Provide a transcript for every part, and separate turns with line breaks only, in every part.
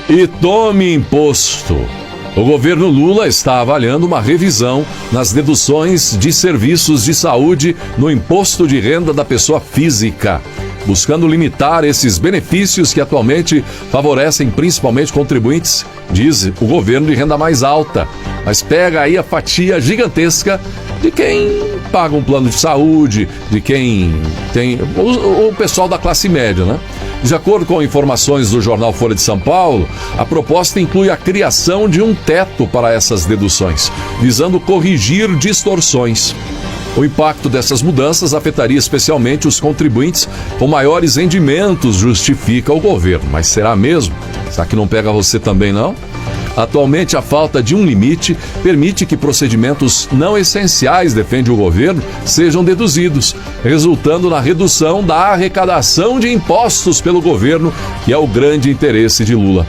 e tome imposto. O governo Lula está avaliando uma revisão nas deduções de serviços de saúde no imposto de renda da pessoa física, buscando limitar esses benefícios que atualmente favorecem principalmente contribuintes, diz o governo, de renda mais alta. Mas pega aí a fatia gigantesca de quem paga um plano de saúde, de quem tem o pessoal da classe média, né? De acordo com informações do jornal Folha de São Paulo, a proposta inclui a criação de um teto para essas deduções, visando corrigir distorções. O impacto dessas mudanças afetaria especialmente os contribuintes com maiores rendimentos, justifica o governo. Mas será mesmo? Será que não pega você também, não? Atualmente, a falta de um limite permite que procedimentos não essenciais, defende o governo, sejam deduzidos, resultando na redução da arrecadação de impostos pelo governo, que é o grande interesse de Lula.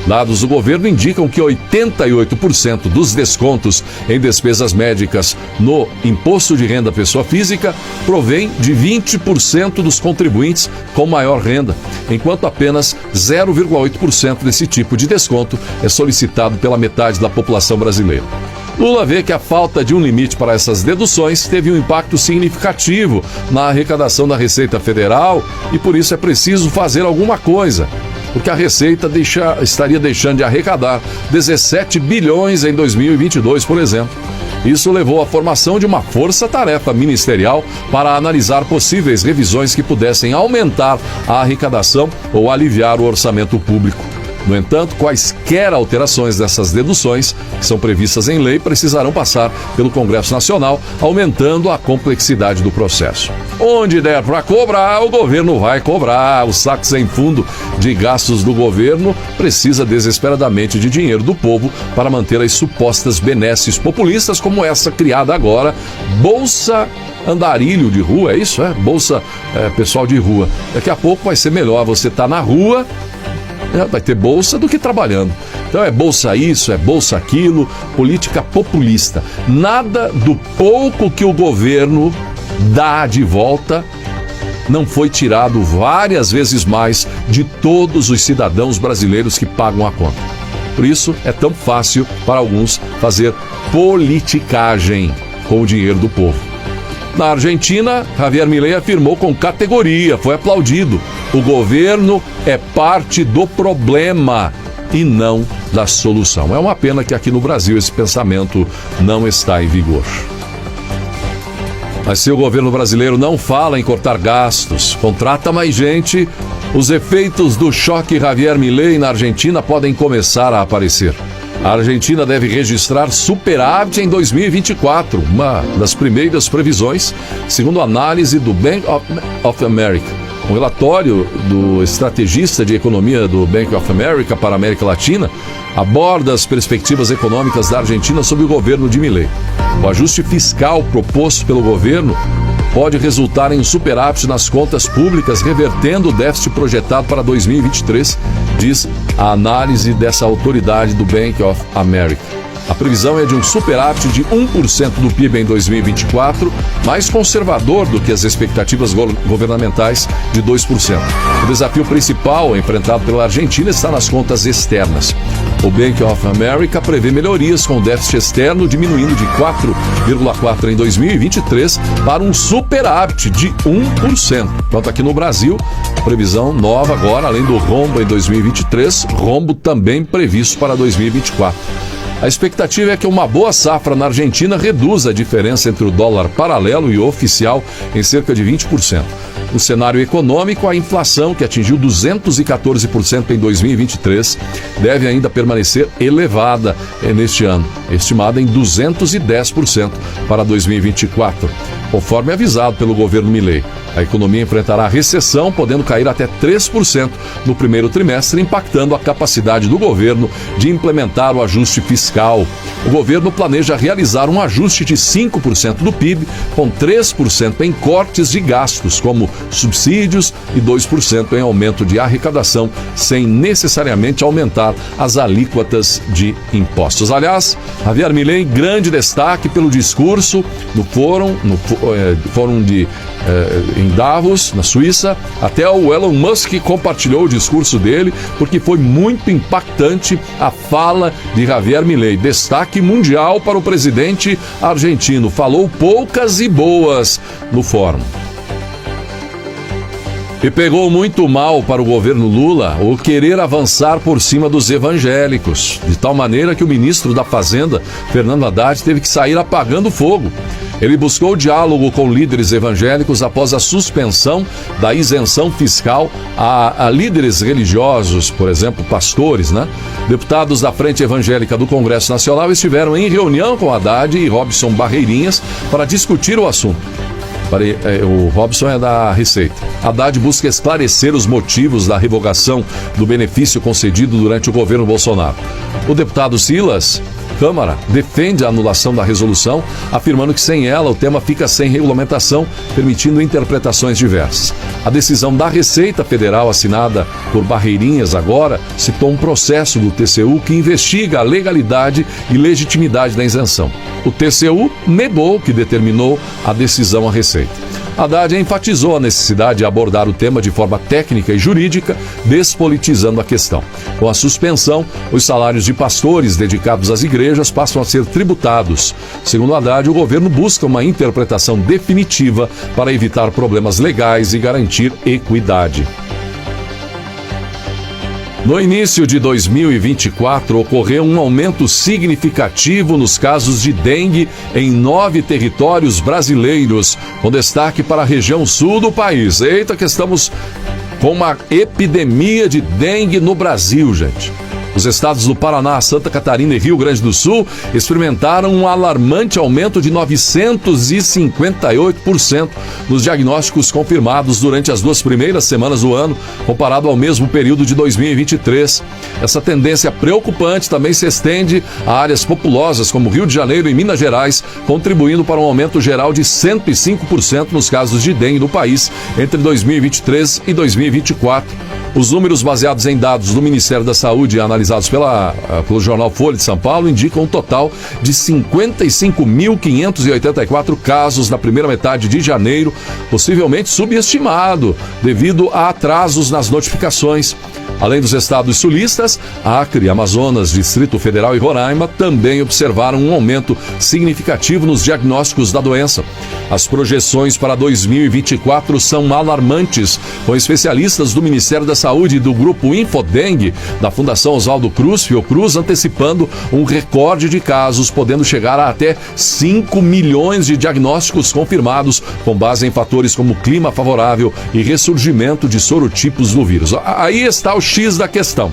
Dados do governo indicam que 88% dos descontos em despesas médicas no imposto de renda pessoa física provém de 20% dos contribuintes com maior renda, enquanto apenas 0,8% desse tipo de desconto é solicitado pela metade da população brasileira. Lula vê que a falta de um limite para essas deduções teve um impacto significativo na arrecadação da Receita Federal e por isso é preciso fazer alguma coisa. Porque a Receita estaria deixando de arrecadar 17 bilhões em 2022, por exemplo. Isso levou à formação de uma força-tarefa ministerial para analisar possíveis revisões que pudessem aumentar a arrecadação ou aliviar o orçamento público. No entanto, quaisquer alterações dessas deduções, que são previstas em lei, precisarão passar pelo Congresso Nacional, aumentando a complexidade do processo. Onde der para cobrar, o governo vai cobrar. O saco sem fundo de gastos do governo precisa desesperadamente de dinheiro do povo para manter as supostas benesses populistas como essa criada agora, Bolsa Andarilho de rua, é isso? Bolsa pessoal de rua. Daqui a pouco vai ser melhor você estar na rua, vai ter bolsa do que trabalhando. Então é bolsa isso, é bolsa aquilo, política populista. Nada do pouco que o governo dá de volta não foi tirado várias vezes mais de todos os cidadãos brasileiros que pagam a conta. Por isso é tão fácil para alguns fazer politicagem com o dinheiro do povo. Na Argentina, Javier Milei afirmou com categoria, foi aplaudido: o governo é parte do problema e não da solução. É uma pena que aqui no Brasil esse pensamento não está em vigor. Mas se o governo brasileiro não fala em cortar gastos, contrata mais gente, os efeitos do choque Javier Milei na Argentina podem começar a aparecer. A Argentina deve registrar superávit em 2024, uma das primeiras previsões, segundo a análise do Bank of America. Um relatório do estrategista de economia do Bank of America para a América Latina aborda as perspectivas econômicas da Argentina sob o governo de Milei. O ajuste fiscal proposto pelo governo pode resultar em um superávit nas contas públicas, revertendo o déficit projetado para 2023, diz a análise dessa autoridade do Bank of America. A previsão é de um superávit de 1% do PIB em 2024, mais conservador do que as expectativas governamentais de 2%. O desafio principal enfrentado pela Argentina está nas contas externas. O Bank of America prevê melhorias com o déficit externo diminuindo de 4,4% em 2023 para um superávit de 1%. Enquanto aqui no Brasil, previsão nova agora, além do rombo em 2023, rombo também previsto para 2024. A expectativa é que uma boa safra na Argentina reduza a diferença entre o dólar paralelo e o oficial em cerca de 20%. No cenário econômico, a inflação, que atingiu 214% em 2023, deve ainda permanecer elevada neste ano, estimada em 210% para 2024, conforme avisado pelo governo Milei. A economia enfrentará recessão, podendo cair até 3% no primeiro trimestre, impactando a capacidade do governo de implementar o ajuste fiscal. O governo planeja realizar um ajuste de 5% do PIB, com 3% em cortes de gastos, como subsídios, e 2% em aumento de arrecadação, sem necessariamente aumentar as alíquotas de impostos. Aliás, Javier Milei, grande destaque pelo discurso no Fórum em Davos, na Suíça. Até o Elon Musk compartilhou o discurso dele, porque foi muito impactante a fala de Javier Milei. Destaque mundial para o presidente argentino. Falou poucas e boas no fórum. E pegou muito mal para o governo Lula o querer avançar por cima dos evangélicos, de tal maneira que o ministro da Fazenda, Fernando Haddad, teve que sair apagando fogo. Ele buscou diálogo com líderes evangélicos após a suspensão da isenção fiscal a líderes religiosos, por exemplo, pastores, né? Deputados da Frente Evangélica do Congresso Nacional estiveram em reunião com Haddad e Robson Barreirinhas para discutir o assunto. O Robson é da Receita. Haddad busca esclarecer os motivos da revogação do benefício concedido durante o governo Bolsonaro. O deputado Silas Câmara defende a anulação da resolução, afirmando que sem ela o tema fica sem regulamentação, permitindo interpretações diversas. A decisão da Receita Federal, assinada por Barreirinhas agora, citou um processo do TCU que investiga a legalidade e legitimidade da isenção. O TCU negou que determinou a decisão à Receita. Haddad enfatizou a necessidade de abordar o tema de forma técnica e jurídica, despolitizando a questão. Com a suspensão, os salários de pastores dedicados às igrejas passam a ser tributados. Segundo Haddad, o governo busca uma interpretação definitiva para evitar problemas legais e garantir equidade. No início de 2024, ocorreu um aumento significativo nos casos de dengue em 9 territórios brasileiros, com destaque para a região sul do país. Eita, que estamos com uma epidemia de dengue no Brasil, gente. Os estados do Paraná, Santa Catarina e Rio Grande do Sul experimentaram um alarmante aumento de 958% nos diagnósticos confirmados durante as 2 primeiras semanas do ano, comparado ao mesmo período de 2023. Essa tendência preocupante também se estende a áreas populosas como Rio de Janeiro e Minas Gerais, contribuindo para um aumento geral de 105% nos casos de dengue no país entre 2023 e 2024. Os números baseados em dados do Ministério da Saúde analisados pelo jornal Folha de São Paulo indicam um total de 55.584 casos na primeira metade de janeiro, possivelmente subestimado devido a atrasos nas notificações. Além dos estados sulistas, Acre, Amazonas, Distrito Federal e Roraima também observaram um aumento significativo nos diagnósticos da doença. As projeções para 2024 são alarmantes, com especialistas do Ministério da Saúde e do Grupo Infodengue, da Fundação Oswaldo Cruz, Fiocruz, antecipando um recorde de casos, podendo chegar a até 5 milhões de diagnósticos confirmados, com base em fatores como clima favorável e ressurgimento de sorotipos do vírus. Aí está o X da questão.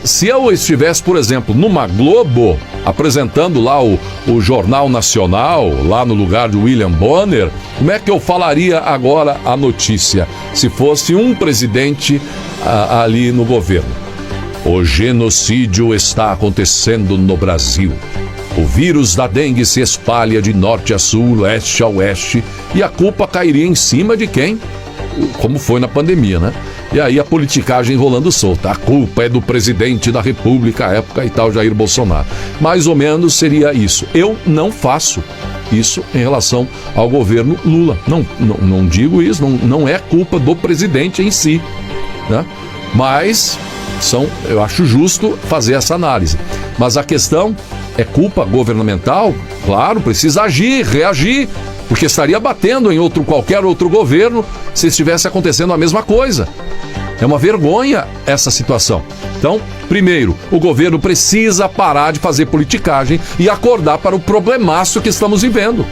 Se eu estivesse, por exemplo, numa Globo, apresentando lá o Jornal Nacional, lá no lugar de William Bonner, como é que eu falaria agora a notícia, se fosse um presidente ali no governo? O genocídio está acontecendo no Brasil. O vírus da dengue se espalha de norte a sul, leste a oeste, e a culpa cairia em cima de quem? Como foi na pandemia, né? E aí a politicagem rolando solta. A culpa é do presidente da República à época e tal, Jair Bolsonaro. Mais ou menos seria isso. Eu não faço isso em relação ao governo Lula. Não digo isso, não é culpa do presidente em si, né? Mas eu acho justo fazer essa análise. Mas a questão é culpa governamental? Claro, precisa agir, reagir, porque estaria batendo em qualquer outro governo se estivesse acontecendo a mesma coisa. É uma vergonha essa situação. Então, primeiro, o governo precisa parar de fazer politicagem e acordar para o problemaço que estamos vivendo.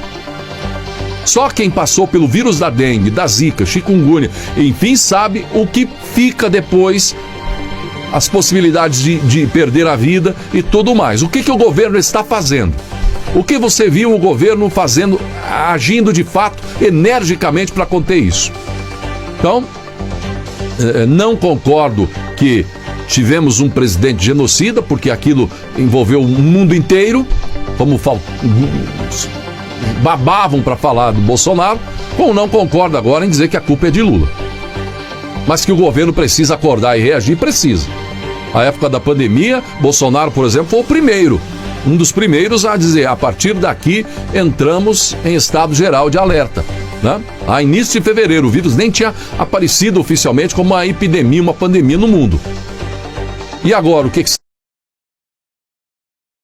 Só quem passou pelo vírus da dengue, da zika, chikungunya, enfim, sabe o que fica depois, as possibilidades de perder a vida e tudo mais. O que o governo está fazendo? O que você viu o governo fazendo, agindo de fato, energicamente para conter isso? Então, não concordo que tivemos um presidente genocida, porque aquilo envolveu o mundo inteiro, como babavam para falar do Bolsonaro, como não concordo agora em dizer que a culpa é de Lula. Mas que o governo precisa acordar e reagir, precisa. A época da pandemia, Bolsonaro, por exemplo, foi o primeiro um dos primeiros a dizer, a partir daqui entramos em estado geral de alerta, né? A início de fevereiro, o vírus nem tinha aparecido oficialmente como uma epidemia, uma pandemia no mundo. E agora, o que